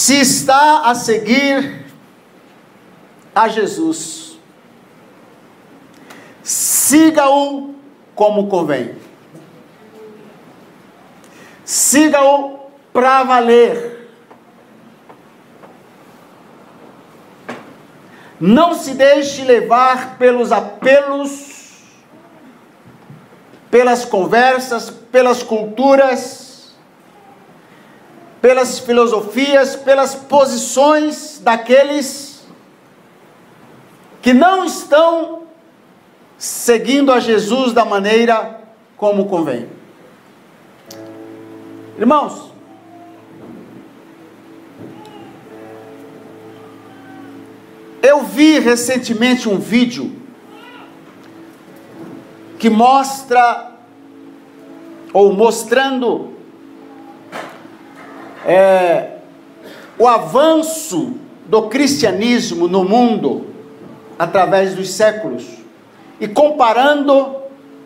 se está a seguir a Jesus, siga-o como convém. Siga-o para valer. Não se deixe levar pelos apelos, pelas conversas, pelas culturas, pelas filosofias, pelas posições daqueles que não estão seguindo a Jesus da maneira como convém. Irmãos, eu vi recentemente um vídeo que mostrando o avanço do cristianismo no mundo através dos séculos e comparando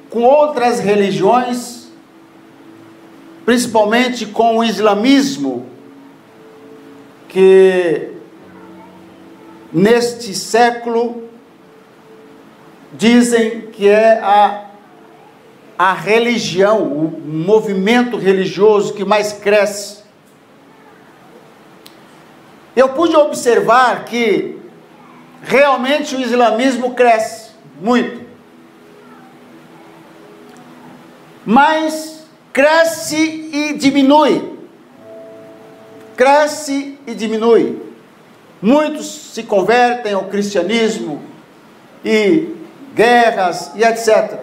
com outras religiões, principalmente com o islamismo, que neste século dizem que é a religião, o movimento religioso que mais cresce. Eu pude observar que realmente o islamismo cresce muito, mas cresce e diminui. Cresce e diminui. Muitos se convertem ao cristianismo e guerras e etc.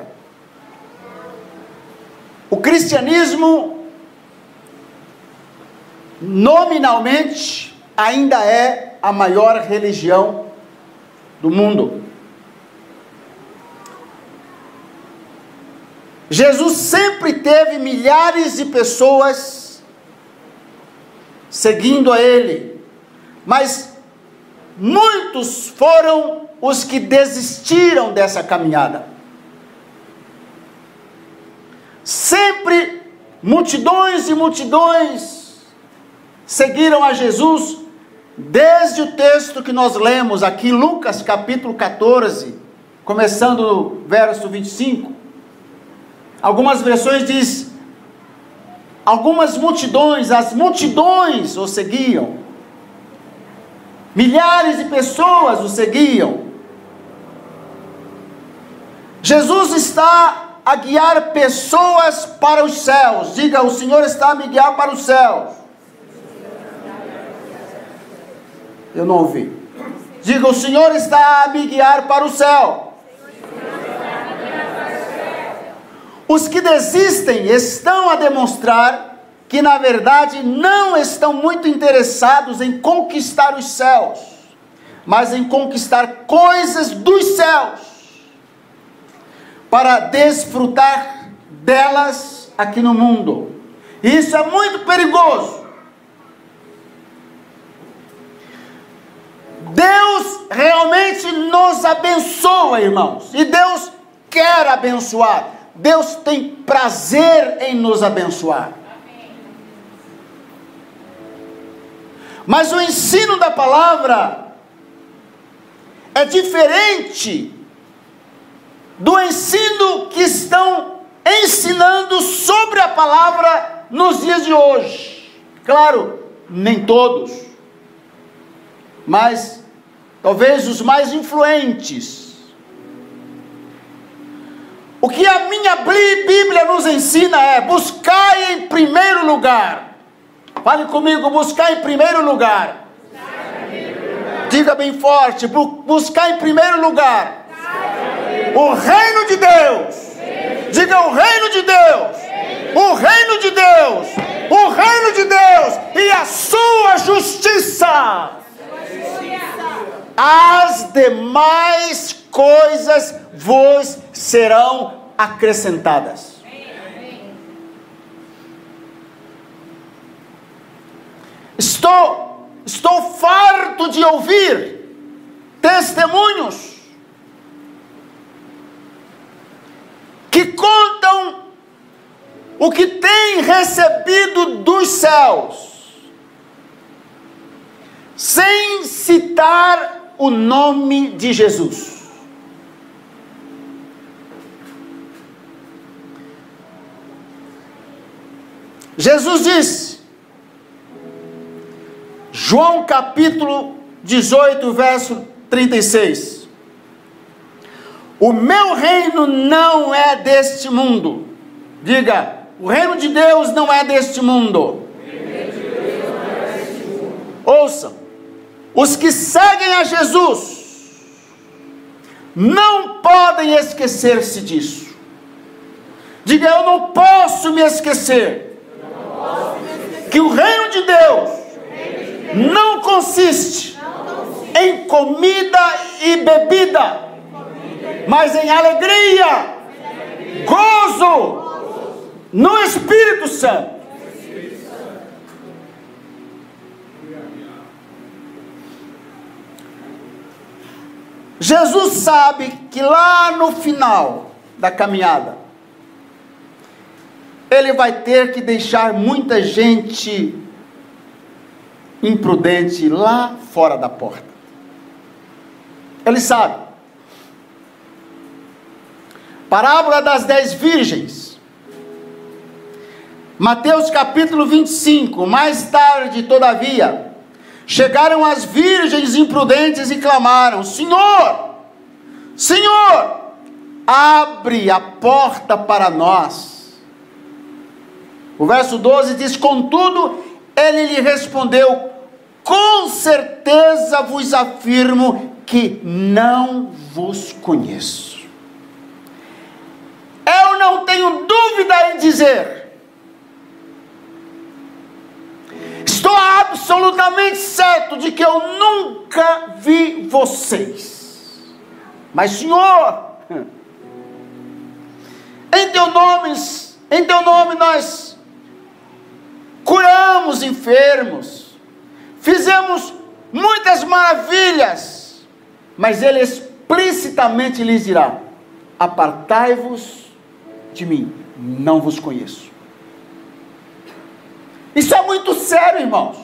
O cristianismo, nominalmente, ainda é a maior religião do mundo. Jesus sempre teve milhares de pessoas seguindo a Ele, mas muitos foram os que desistiram dessa caminhada. Sempre multidões e multidões seguiram a Jesus, desde o texto que nós lemos aqui, Lucas capítulo 14, começando no verso 25. Algumas versões diz, algumas multidões, as multidões o seguiam. Milhares de pessoas o seguiam. Jesus está a guiar pessoas para os céus. Diga, o Senhor está a me guiar para os céus. Eu não ouvi. Diga, o Senhor está a me guiar para o céu. Os que desistem estão a demonstrar que, na verdade, não estão muito interessados em conquistar os céus, mas em conquistar coisas dos céus, para desfrutar delas aqui no mundo. E isso é muito perigoso. Deus realmente nos abençoa, irmãos, e Deus quer abençoar. Deus tem prazer em nos abençoar. Mas o ensino da palavra é diferente do ensino que estão ensinando sobre a palavra nos dias de hoje. Claro, nem todos, mas talvez os mais influentes. O que a minha Bíblia nos ensina é: buscai em primeiro lugar. Fale comigo, buscar em primeiro lugar. Diga bem forte, buscar em primeiro lugar o reino de Deus. Diga, o reino de Deus. O reino de Deus. O reino de Deus e a sua justiça. As demais coisas vos serão acrescentadas. Estou farto de ouvir testemunhos que contam o que têm recebido dos céus, sem citar o nome de Jesus. Jesus disse, João capítulo 18, verso 36, o meu reino não é deste mundo. Diga, o reino de Deus não é deste mundo. Ouçam, os que seguem a Jesus não podem esquecer-se disso. Diga, eu não posso me esquecer que o reino de Deus não consiste em comida e bebida, mas em alegria, gozo no Espírito Santo. Jesus sabe que lá no final da caminhada, ele vai ter que deixar muita gente imprudente lá fora da porta. Ele sabe. Parábola das 10 virgens. Mateus capítulo 25. Mais tarde, todavia, chegaram as virgens imprudentes e clamaram: Senhor, Senhor, abre a porta para nós. O verso 12 diz, contudo, ele lhe respondeu, com certeza vos afirmo que não vos conheço. Eu não tenho dúvida em dizer, estou absolutamente certo de que eu nunca vi vocês. Mas, Senhor, em teu nome nós curamos enfermos, fizemos muitas maravilhas. Mas ele explicitamente lhes dirá, apartai-vos de mim, não vos conheço. Isso é muito sério, irmãos.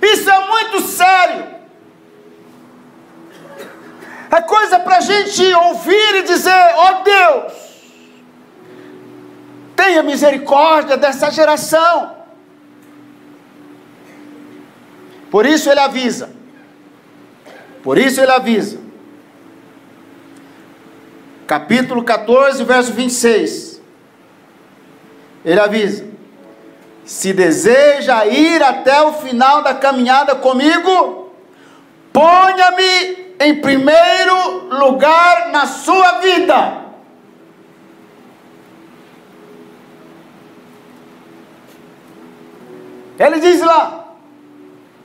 Isso é muito sério. É coisa para a gente ouvir e dizer, ó Deus, tenha misericórdia dessa geração. Por isso ele avisa. Por isso ele avisa. Capítulo 14, verso 26. Ele avisa. Se deseja ir até o final da caminhada comigo, ponha-me em primeiro lugar na sua vida. Ele diz lá,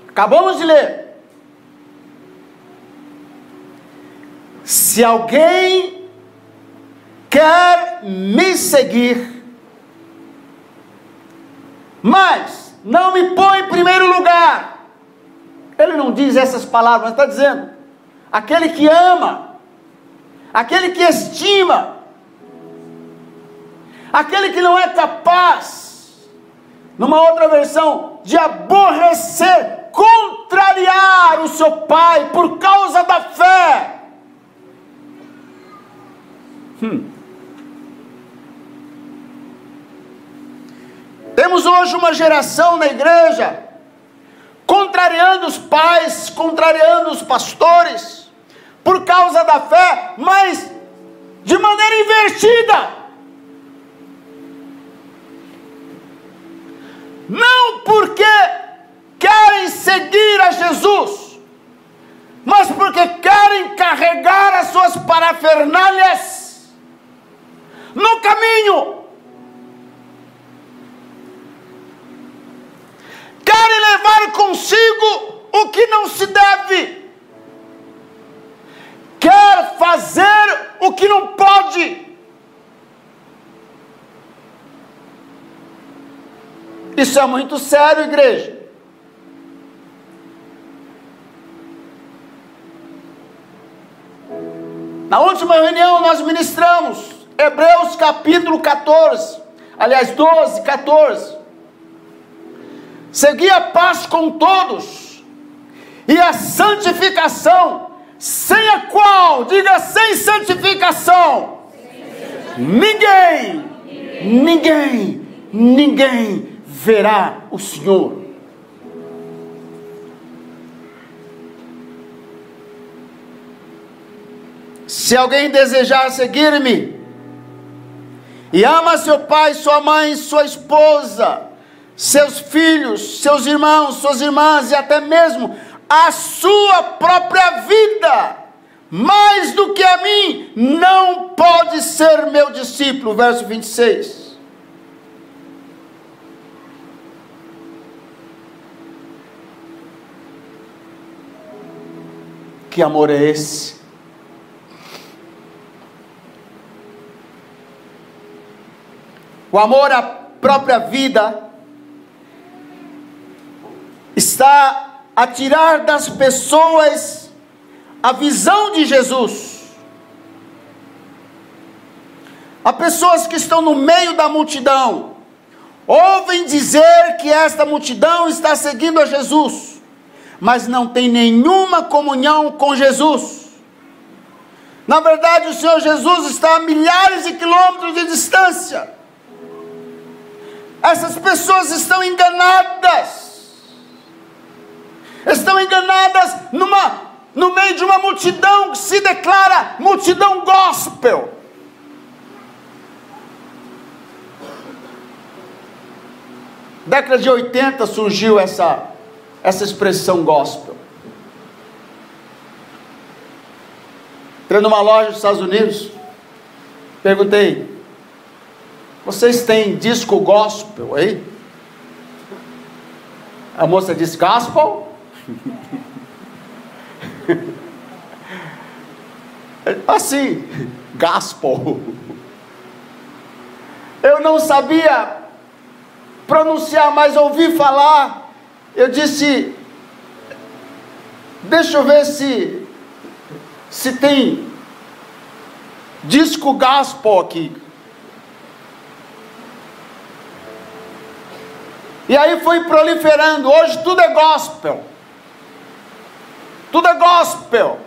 acabamos de ler, se alguém quer me seguir, mas não me põe em primeiro lugar, ele não diz essas palavras, mas está dizendo, aquele que ama, aquele que estima, aquele que não é capaz, numa outra versão, de aborrecer, contrariar o seu pai por causa da fé. Temos hoje uma geração na igreja, contrariando os pais, contrariando os pastores, por causa da fé, mas de maneira invertida. Não porque querem seguir a Jesus, mas porque querem carregar as suas parafernálias no caminho. Querem levar consigo o que não se deve. Quer fazer o que não pode. Isso é muito sério, igreja. Na última reunião nós ministramos Hebreus capítulo 14, aliás 12, 14. seguir a paz com todos e a santificação, sem a qual, diga, sem santificação, ninguém verá o Senhor. Se alguém desejar seguir-me, e ama seu pai, sua mãe, sua esposa, seus filhos, seus irmãos, suas irmãs, e até mesmo a sua própria vida, mais do que a mim, não pode ser meu discípulo. Verso 26. Que amor é esse? O amor à própria vida está a tirar das pessoas a visão de Jesus. Há pessoas que estão no meio da multidão, ouvem dizer que esta multidão está seguindo a Jesus, mas não tem nenhuma comunhão com Jesus. Na verdade, o Senhor Jesus está a milhares de quilômetros de distância. Essas pessoas estão enganadas. Estão enganadas no meio de uma multidão que se declara multidão gospel. Década de 80 surgiu essa expressão gospel. Entrei numa loja dos Estados Unidos, perguntei: vocês têm disco gospel aí? A moça disse: gospel? Assim, gospel. Eu não sabia pronunciar, mas ouvi falar. Eu disse: deixa eu ver se tem disco gospel aqui. E aí foi proliferando. Hoje tudo é gospel. Tudo é gospel.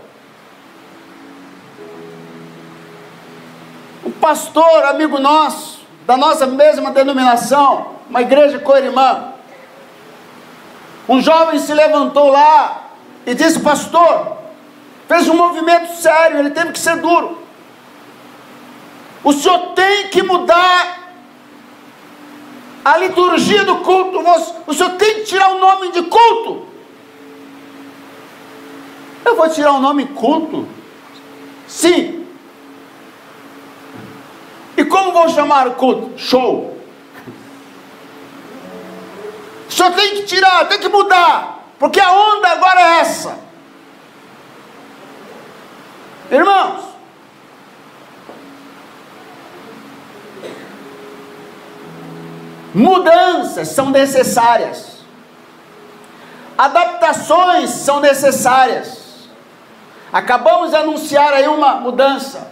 Um pastor, amigo nosso, da nossa mesma denominação, uma igreja co-irmã, um jovem se levantou lá e disse: pastor, fez um movimento sério, ele teve que ser duro. O senhor tem que mudar a liturgia do culto. O senhor tem que tirar o nome de culto. Eu vou tirar o nome culto? Sim. E como vou chamar o culto? Show. O senhor tem que tirar, tem que mudar, porque a onda agora é essa. Irmãos, mudanças são necessárias, adaptações são necessárias. Acabamos de anunciar aí uma mudança,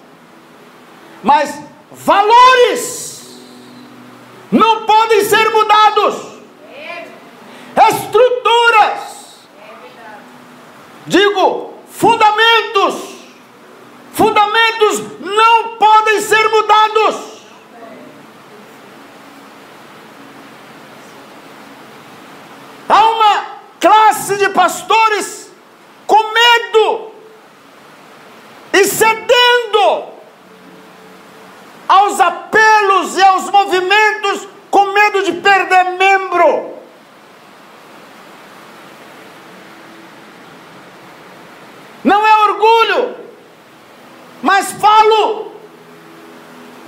mas valores não podem ser mudados. Estruturas, digo, fundamentos não podem ser mudados. Há uma classe de pastores com medo e cedendo aos apelos e aos movimentos, com medo de perder membro. Não é orgulho, mas falo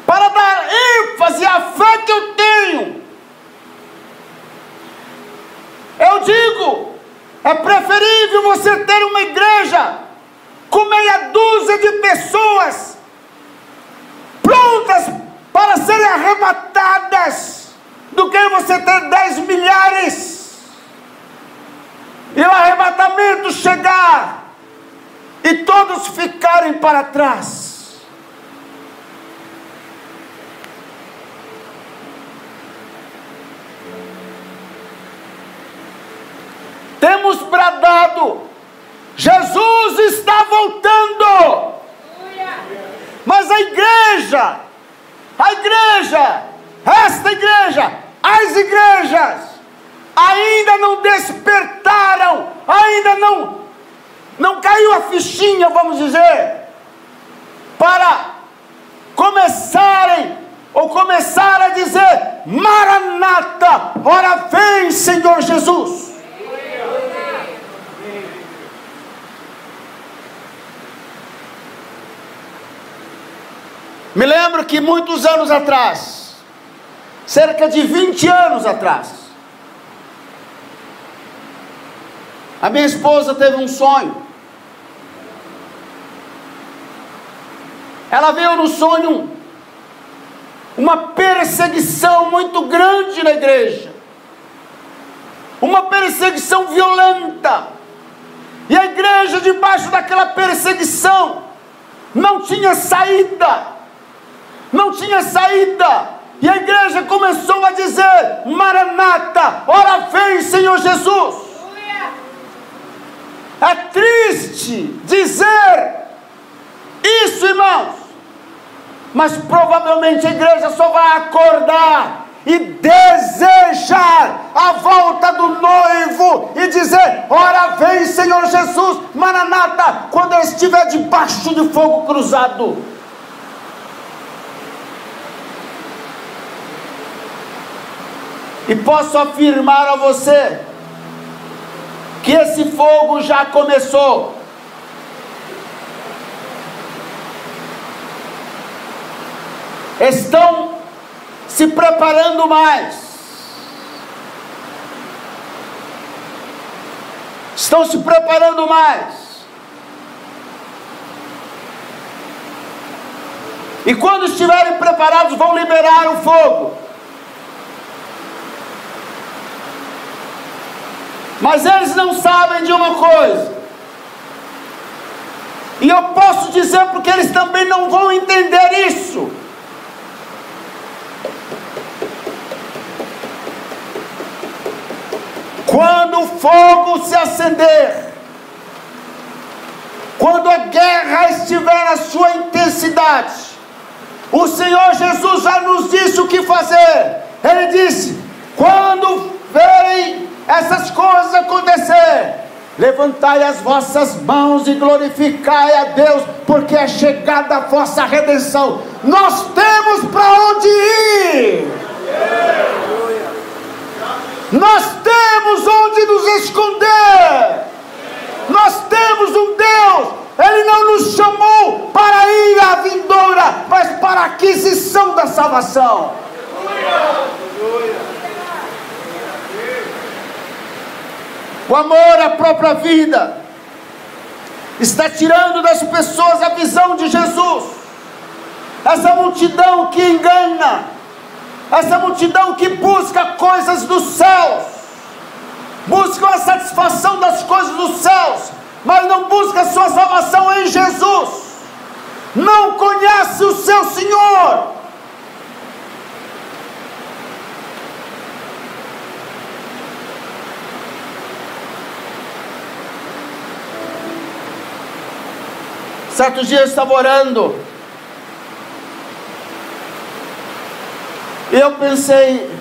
para dar ênfase à fé que eu tenho. Eu digo, é preferível você ter uma igreja com meia dúzia de pessoas prontas para serem arrebatadas, do que você ter 10 milhares e o arrebatamento chegar e todos ficarem para trás. bradado: Jesus está voltando. Mas a igreja, esta igreja, as igrejas, ainda não despertaram, ainda não caiu a fichinha, vamos dizer, para começar a dizer: Maranata, ora vem, Senhor Jesus. Me lembro que muitos anos atrás, cerca de 20 anos atrás, a minha esposa teve um sonho. Ela viu no sonho uma perseguição muito grande na igreja, uma perseguição violenta, e a igreja, debaixo daquela perseguição, não tinha saída, e a igreja começou a dizer: Maranata, ora vem, Senhor Jesus. É triste dizer isso, irmãos, mas provavelmente a igreja só vai acordar e desejar a volta do noivo e dizer: ora vem, Senhor Jesus, Maranata, quando ele estiver debaixo de fogo cruzado. E posso afirmar a você que esse fogo já começou. Estão se preparando mais. Estão se preparando mais. E quando estiverem preparados, vão liberar o fogo. Mas eles não sabem de uma coisa, e eu posso dizer porque eles também não vão entender isso. Quando o fogo se acender, quando a guerra estiver na sua intensidade, o Senhor Jesus já nos disse o que fazer. Ele disse: quando verem essas coisas acontecer, levantai as vossas mãos e glorificai a Deus, porque é chegada a vossa redenção. Nós temos para onde ir, nós temos onde nos esconder, nós temos um Deus. Ele não nos chamou para ir à vindoura, mas para a aquisição da salvação. O amor à própria vida está tirando das pessoas a visão de Jesus. Essa multidão que engana, essa multidão que busca coisas dos céus, busca a satisfação das coisas dos céus, mas não busca a sua salvação em Jesus, não conhece o seu Senhor. Certo dia eu estava orando, e eu pensei,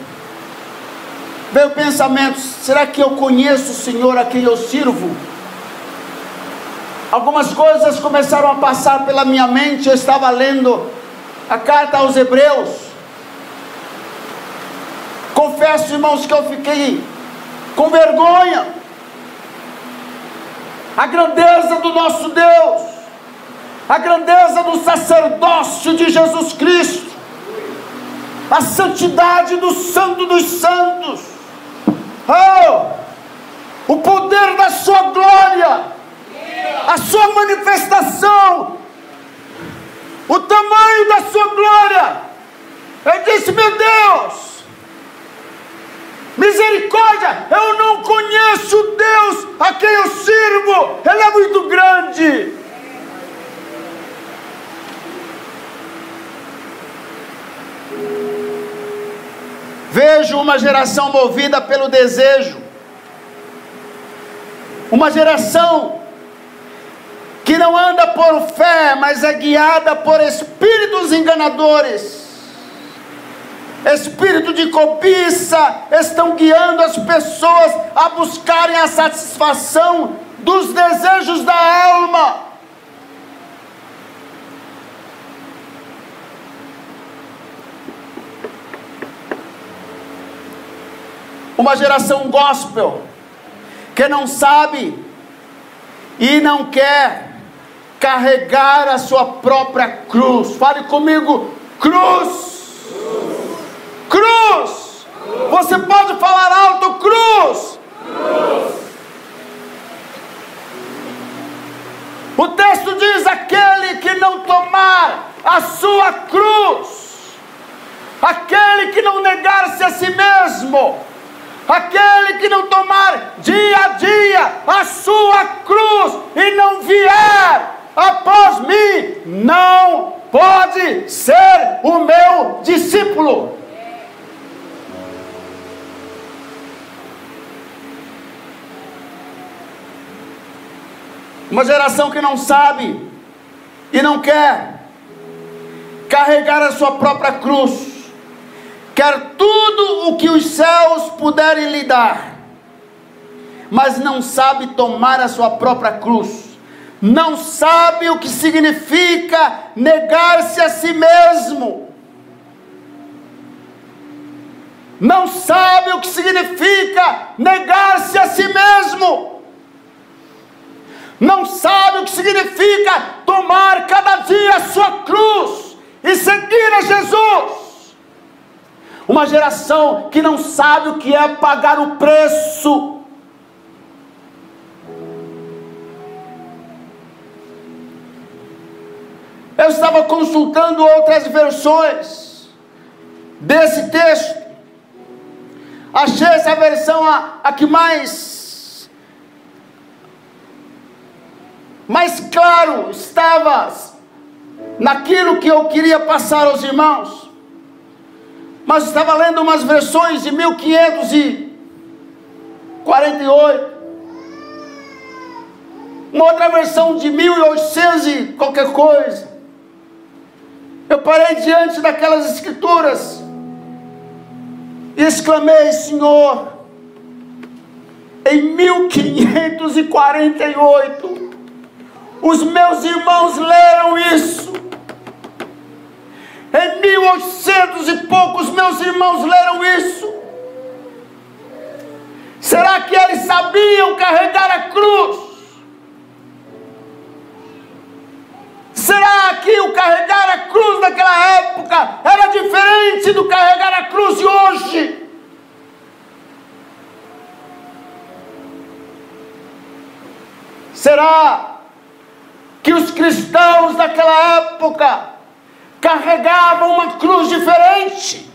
veio o pensamento: será que eu conheço o Senhor a quem eu sirvo? Algumas coisas começaram a passar pela minha mente. Eu estava lendo a carta aos Hebreus. Confesso, irmãos, que eu fiquei com vergonha. A grandeza do nosso Deus, a grandeza do sacerdócio de Jesus Cristo, a santidade do Santo dos Santos, o poder da sua glória, a sua manifestação, o tamanho da sua glória. Eu disse: meu Deus, misericórdia, eu não conheço o Deus a quem eu sirvo, Ele é muito grande. Vejo uma geração movida pelo desejo, Uma geração que não anda por fé, mas é guiada por espíritos enganadores. Espírito de cobiça estão guiando as pessoas a buscarem a satisfação dos desejos da alma. Uma geração gospel que não sabe e não quer carregar a sua própria cruz. Fale comigo, cruz. Cruz. Você pode falar alto, cruz. O texto diz: aquele que não tomar a sua cruz, aquele que não negar-se a si mesmo, aquele que não tomar dia a dia a sua cruz e não vier após mim, não pode ser o meu discípulo. Uma geração que não sabe e não quer carregar a sua própria cruz, quer tudo o que os céus puderem lhe dar, mas não sabe tomar a sua própria cruz, não sabe o que significa negar-se a si mesmo, não sabe o que significa negar-se a si mesmo, não sabe o que significa tomar cada dia a sua cruz e seguir a Jesus. Uma geração que não sabe o que é pagar o preço. Eu estava consultando outras versões desse texto. Achei essa versão a que mais claro estava naquilo que eu queria passar aos irmãos. Mas estava lendo umas versões de 1548, uma outra versão de 1800 e qualquer coisa. Eu parei diante daquelas escrituras e exclamei: Senhor, em 1548 os meus irmãos leram isso. Em 1800 e poucos meus irmãos leram isso. Será que eles sabiam carregar a cruz? Será que o carregar a cruz naquela época era diferente do carregar a cruz de hoje? Será que os cristãos daquela época carregavam uma cruz diferente?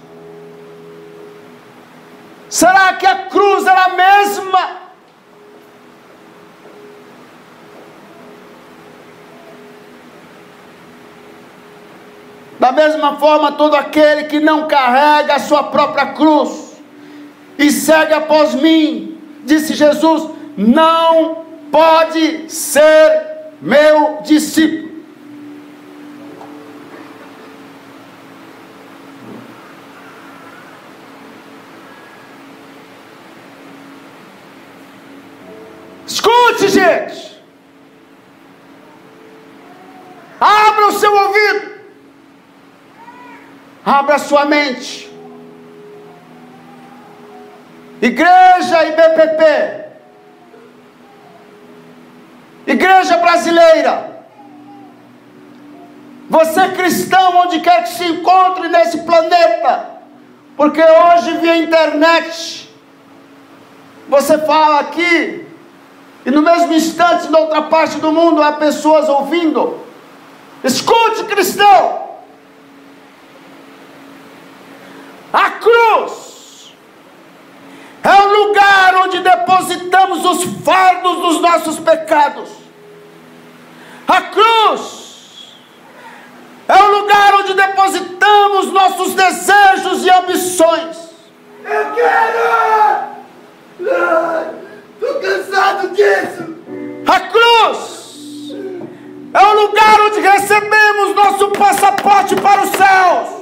Será que a cruz era a mesma? Da mesma forma, todo aquele que não carrega a sua própria cruz e segue após mim, disse Jesus, não pode ser meu discípulo. Escute, gente. Abra o seu ouvido. Abra a sua mente. Igreja IBPP, Igreja brasileira, você cristão onde quer que se encontre nesse planeta, porque hoje via internet você fala aqui e no mesmo instante na outra parte do mundo há pessoas ouvindo. Escute, cristão, a cruz é o lugar onde depositamos os fardos dos nossos pecados. A cruz é o lugar onde depositamos nossos desejos e ambições. Eu quero! estou cansado disso. A cruz é o lugar onde recebemos nosso passaporte para os céus.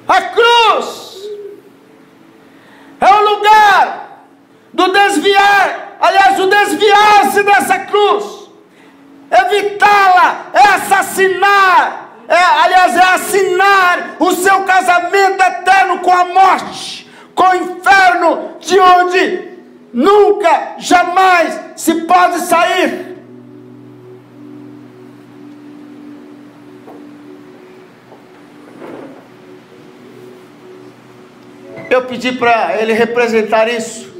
A cruz é o lugar do desviar, aliás, o desviar-se dessa cruz, evitá-la, é assassinar, é assinar o seu casamento eterno com a morte, com o inferno, de onde nunca, jamais se pode sair. Eu pedi para ele representar isso,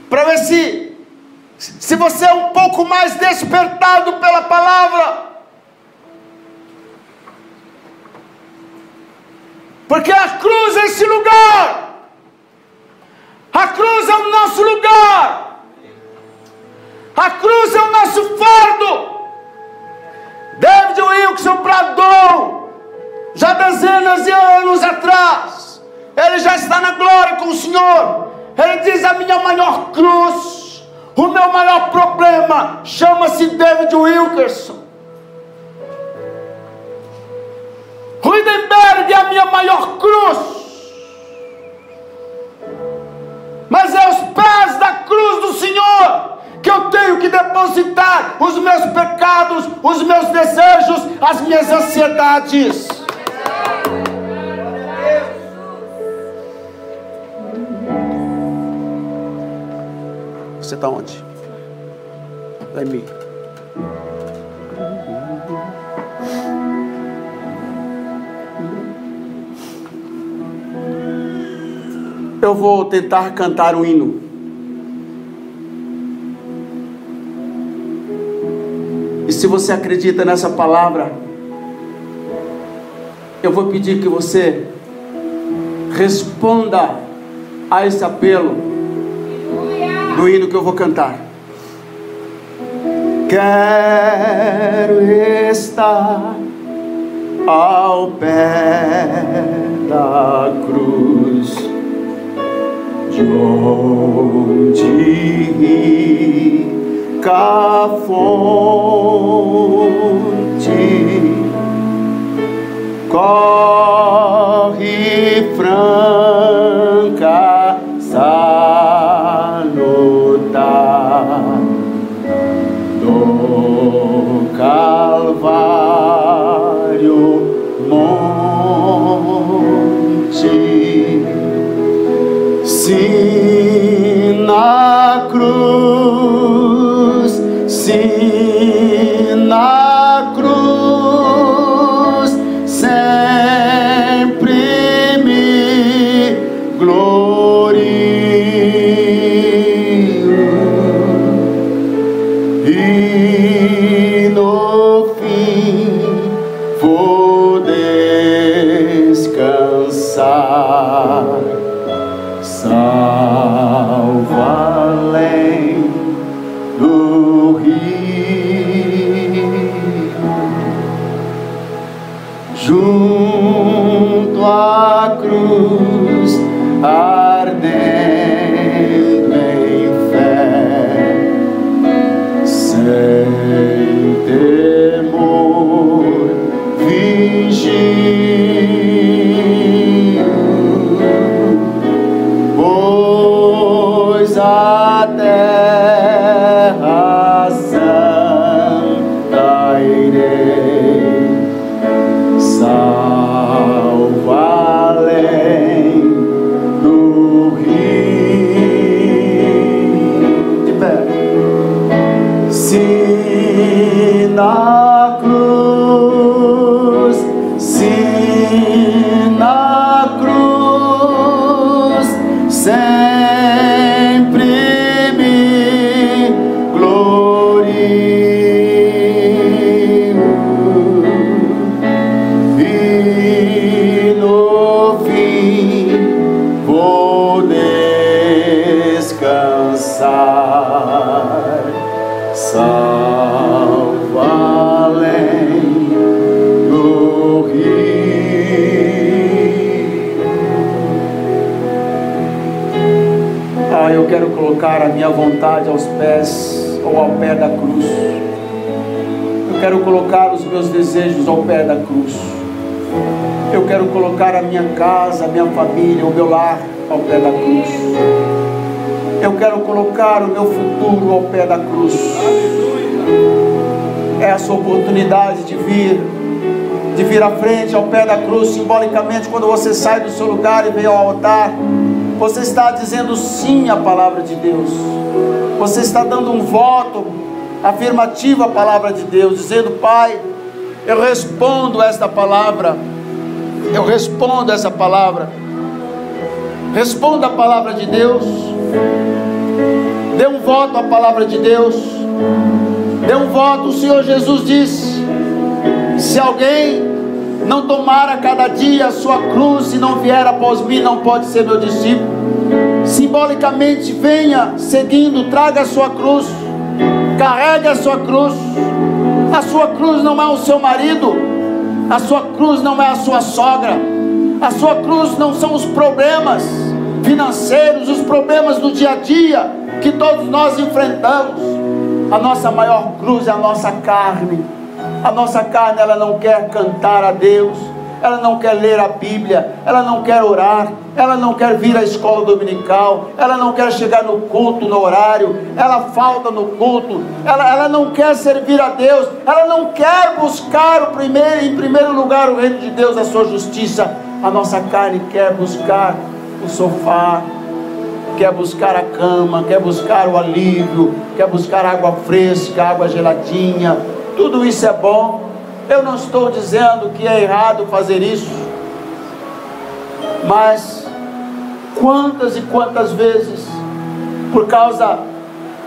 para ver se você é um pouco mais despertado pela palavra, porque a cruz é esse lugar, a cruz é o nosso lugar, a cruz é o nosso fardo. David Wilkerson bradou já dezenas de anos atrás, ele já está na glória com o Senhor. Ele diz: a minha maior cruz, o meu maior problema chama-se David Wilkerson. Ruidenberg é a minha maior cruz, mas é aos pés da cruz do Senhor que eu tenho que depositar os meus pecados, os meus desejos, as minhas ansiedades. Você está onde? Está em mim. Eu vou tentar cantar um hino. E se você acredita nessa palavra, eu vou pedir que você responda a esse apelo do hino que eu vou cantar. Quero estar ao pé da cruz, de onde rica fonte corre franca, salutar do Calvário monte. Sim, na cruz, sim, na cruz, sempre me glorio, e no fim vou descansar, salvo além do rio, junto à cruz ardendo em fé, sem temor vigio, pois a terra santa irei, salvo além do Eu quero colocar a minha vontade aos pés ou ao pé da cruz. Eu quero colocar os meus desejos ao pé da cruz. Eu quero colocar a minha casa, a minha família, o meu lar ao pé da cruz. Eu quero colocar o meu futuro ao pé da cruz. Essa oportunidade de vir à frente, ao pé da cruz, simbolicamente, quando você sai do seu lugar e vem ao altar, você está dizendo sim à palavra de Deus. Você está dando um voto afirmativo à palavra de Deus, dizendo: Pai, eu respondo esta palavra. Eu respondo essa palavra. Responda a palavra de Deus. Dê um voto à palavra de Deus. Dê um voto. O Senhor Jesus disse: se alguém não tomar a cada dia a sua cruz e não vier após mim, não pode ser meu discípulo. Simbolicamente, venha seguindo, traga a sua cruz, carregue a sua cruz. A sua cruz não é o seu marido, a sua cruz não é a sua sogra, a sua cruz não são os problemas financeiros, os problemas do dia a dia que todos nós enfrentamos. A nossa maior cruz é a nossa carne. A nossa carne, ela não quer cantar a Deus, ela não quer ler a Bíblia, ela não quer orar, ela não quer vir à escola dominical, ela não quer chegar no culto no horário, ela falta no culto, ela não quer servir a Deus, ela não quer buscar em primeiro lugar o reino de Deus, a sua justiça. A nossa carne quer buscar o sofá, quer buscar a cama, quer buscar o alívio, quer buscar água fresca, água geladinha. Tudo isso é bom. Eu não estou dizendo que é errado fazer isso, mas quantas e quantas vezes, por causa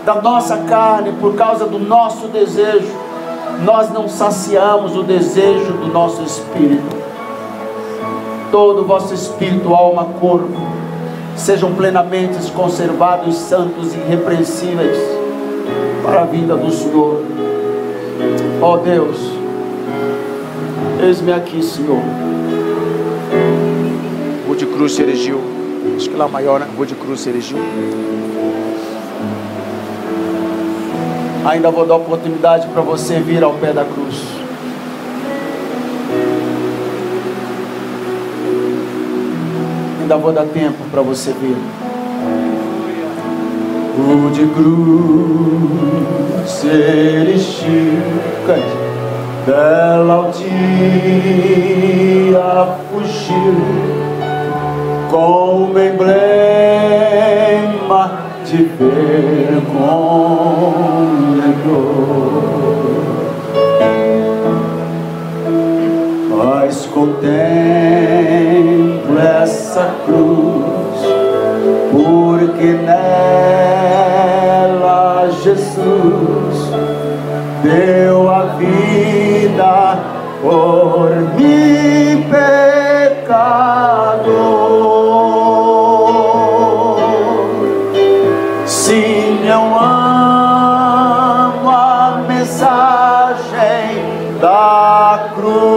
da nossa carne, por causa do nosso desejo, nós não saciamos o desejo do nosso espírito. Todo o vosso espírito, alma, corpo sejam plenamente conservados, santos e irrepreensíveis para a vinda do Senhor. Ó Deus, eis-me aqui, Senhor. Rua de Cruz se erigiu. Acho que lá maior, né? Rua de Cruz se erigiu. Ainda vou dar oportunidade para você vir ao pé da cruz. Ainda vou dar tempo para você vir. Rua de Cruz se erigiu. Dela o dia fugiu, com o emblema de vergonha e dor. Mas contemplo essa cruz, porque nela Jesus deu a vida por mim, pecador. Sim, eu amo a mensagem da cruz.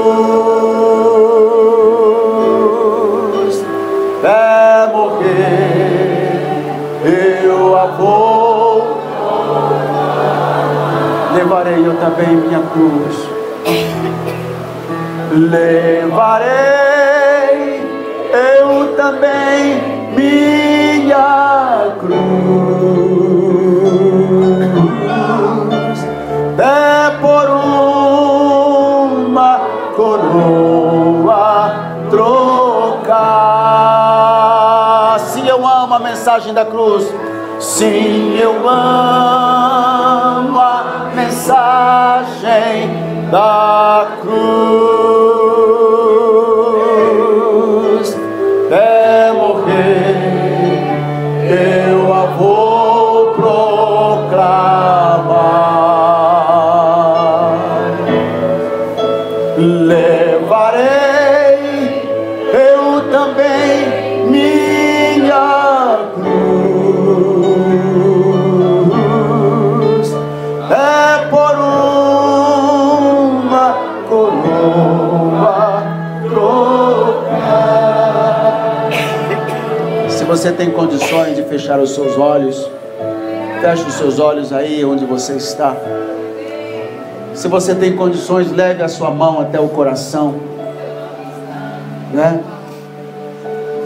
É morrer, eu a vou. Levarei eu também minha cruz. Levarei eu também minha cruz. É por uma coroa trocar. Sim, eu amo a mensagem da cruz. Sim, eu amo a mensagem da cruz. É morrer, eu a vou proclamar. Levarei eu também minha cruz. É por uma coroa trocar. você tem condições de fechar os seus olhos, feche os seus olhos aí onde você está. Se você tem condições, leve a sua mão até o coração, né?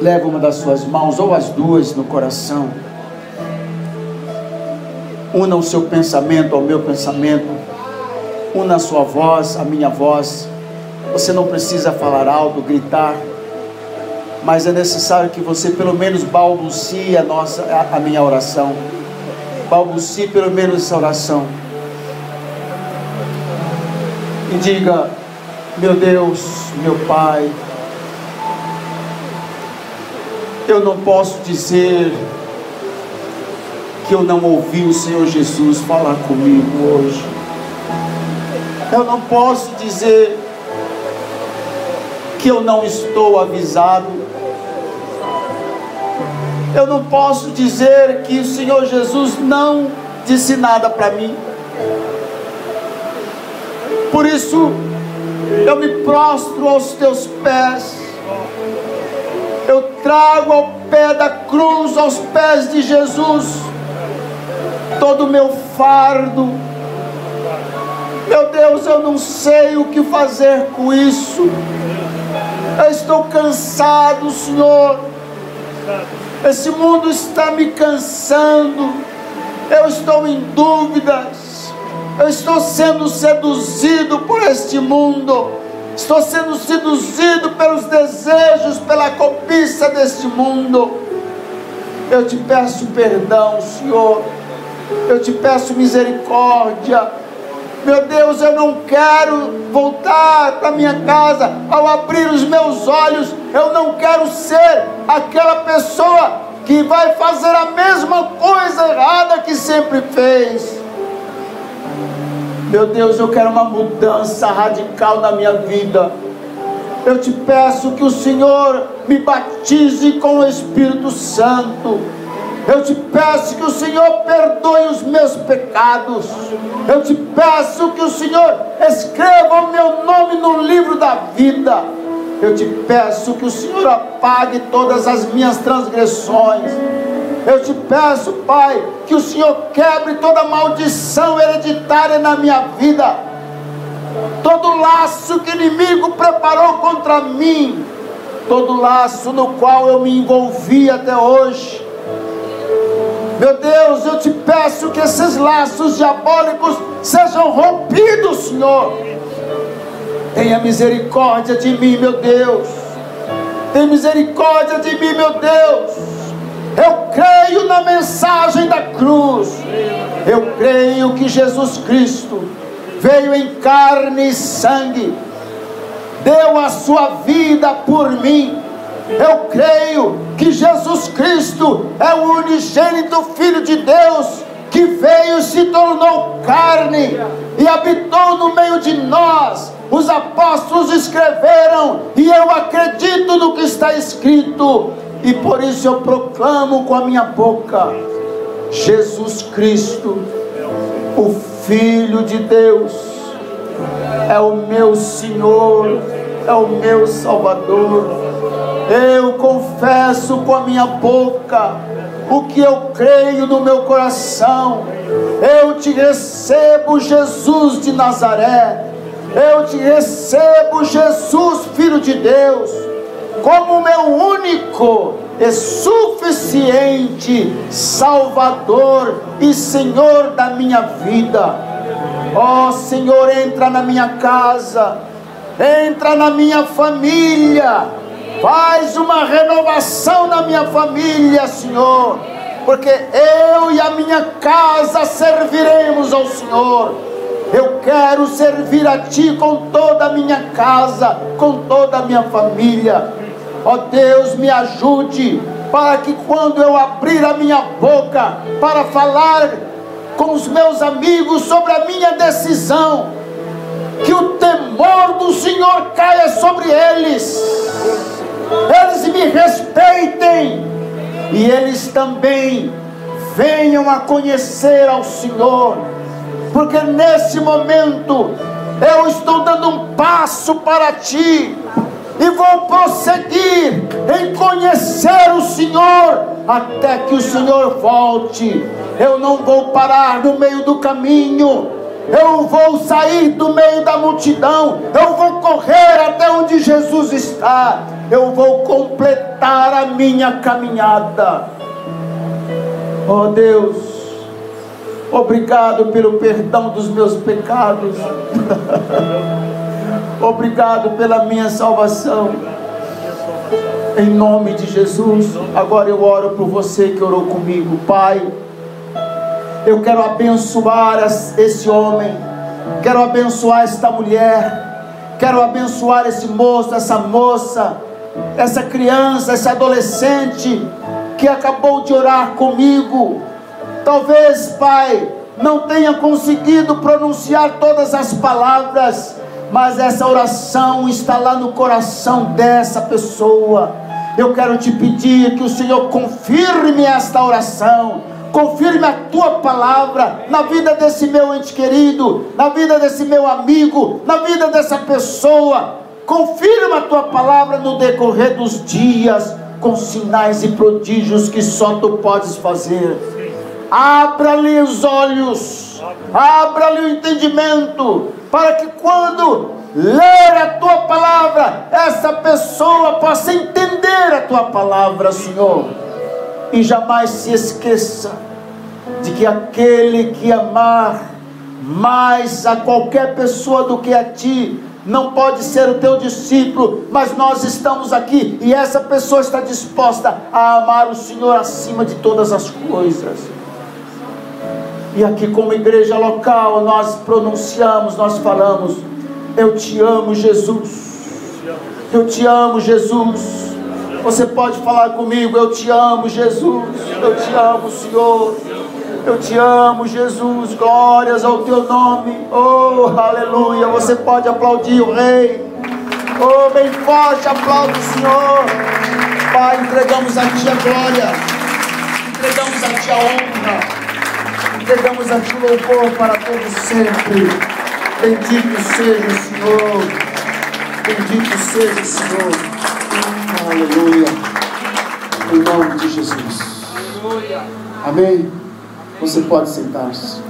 Leve uma das suas mãos ou as duas no coração. Una o seu pensamento ao meu pensamento. Una a sua voz à minha voz. Você não precisa falar alto, gritar, mas é necessário que você pelo menos balbucie a minha oração. Balbucie pelo menos essa oração. E diga: meu Deus, meu Pai, eu não posso dizer que eu não ouvi o Senhor Jesus falar comigo hoje. Eu não posso dizer que eu não estou avisado. Eu não posso dizer que o Senhor Jesus não disse nada para mim. Por isso, eu me prostro aos teus pés. Eu trago ao pé da cruz, aos pés de Jesus, todo o meu fardo. Meu Deus, eu não sei o que fazer com isso. Eu estou cansado, Senhor. Esse mundo está me cansando. Eu estou em dúvidas. Eu estou sendo seduzido por este mundo. Estou sendo seduzido pelos desejos, pela cobiça deste mundo. Eu te peço perdão, Senhor. Eu te peço misericórdia. Meu Deus, eu não quero voltar para minha casa. Ao abrir os meus olhos, eu não quero ser aquela pessoa que vai fazer a mesma coisa errada que sempre fez. Meu Deus, eu quero uma mudança radical na minha vida. Eu te peço que o Senhor me batize com o Espírito Santo. Eu te peço que o Senhor perdoe os meus pecados. Eu te peço que o Senhor escreva o meu nome no livro da vida. Eu te peço que o Senhor apague todas as minhas transgressões. Eu te peço, Pai, que o Senhor quebre toda maldição hereditária na minha vida. Todo laço que o inimigo preparou contra mim. Todo laço no qual eu me envolvi até hoje. Meu Deus, eu te peço que esses laços diabólicos sejam rompidos, Senhor. Tenha misericórdia de mim, meu Deus. Tenha misericórdia de mim, meu Deus. Eu creio na mensagem da cruz. Eu creio que Jesus Cristo veio em carne e sangue, deu a sua vida por mim. Eu creio que Jesus Cristo é o unigênito Filho de Deus, que veio e se tornou carne e habitou no meio de nós. Os apóstolos escreveram e eu acredito no que está escrito, e por isso eu proclamo com a minha boca: Jesus Cristo, o Filho de Deus, é o meu Senhor, é o meu Salvador. Eu confesso com a minha boca o que eu creio no meu coração. Eu te recebo, Jesus de Nazaré. Eu te recebo, Jesus, Filho de Deus, como meu único e suficiente Salvador e Senhor da minha vida. Ó Senhor, entra na minha casa, entra na minha família. Faz uma renovação na minha família, Senhor, porque eu e a minha casa serviremos ao Senhor. Eu quero servir a Ti com toda a minha casa, com toda a minha família. Ó Deus, me ajude, para que quando eu abrir a minha boca para falar com os meus amigos sobre a minha decisão, que o temor do Senhor caia sobre eles. Eles me respeitem e eles também venham a conhecer ao Senhor, porque nesse momento eu estou dando um passo para Ti. e vou prosseguir em conhecer o Senhor até que o Senhor volte. Eu não vou parar no meio do caminho, eu vou sair do meio da multidão, eu vou correr até onde Jesus está, eu vou completar a minha caminhada. Oh Deus, obrigado pelo perdão dos meus pecados. Obrigado pela minha salvação. Em nome de Jesus. Agora eu oro por você que orou comigo. Pai, eu quero abençoar esse homem, quero abençoar esta mulher, quero abençoar esse moço, essa moça, essa criança, esse adolescente que acabou de orar comigo. Talvez, Pai, não tenha conseguido pronunciar todas as palavras, mas essa oração está lá no coração dessa pessoa. Eu quero te pedir que o Senhor confirme esta oração, confirme a tua palavra na vida desse meu ente querido, na vida desse meu amigo, na vida dessa pessoa. Confirma a tua palavra no decorrer dos dias, com sinais e prodígios que só tu podes fazer. Abra-lhe os olhos, abra-lhe o entendimento, para que quando ler a tua palavra, essa pessoa possa entender a tua palavra, Senhor, e jamais se esqueça de que aquele que amar mais a qualquer pessoa do que a ti não pode ser o teu discípulo. Mas nós estamos aqui e essa pessoa está disposta a amar o Senhor acima de todas as coisas. E aqui como igreja local nós pronunciamos, nós falamos: eu te amo, Jesus. Eu te amo, Jesus. Você pode falar comigo: eu te amo, Jesus. Eu te amo, Senhor. Eu te amo, Jesus. Glórias ao teu nome. Oh, aleluia. Você pode aplaudir o Rei. Oh, bem forte, aplaude o Senhor. Pai, entregamos a ti a glória, entregamos a ti a honra, entregamos a ti o louvor para todos sempre. Bendito seja o Senhor. Bendito seja o Senhor. Aleluia. Em nome de Jesus. Aleluia. Amém. Você pode sentar-se.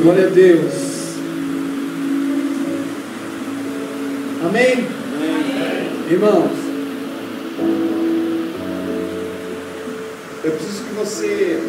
Glória a Deus. Amém? Amém. Irmãos, eu preciso que você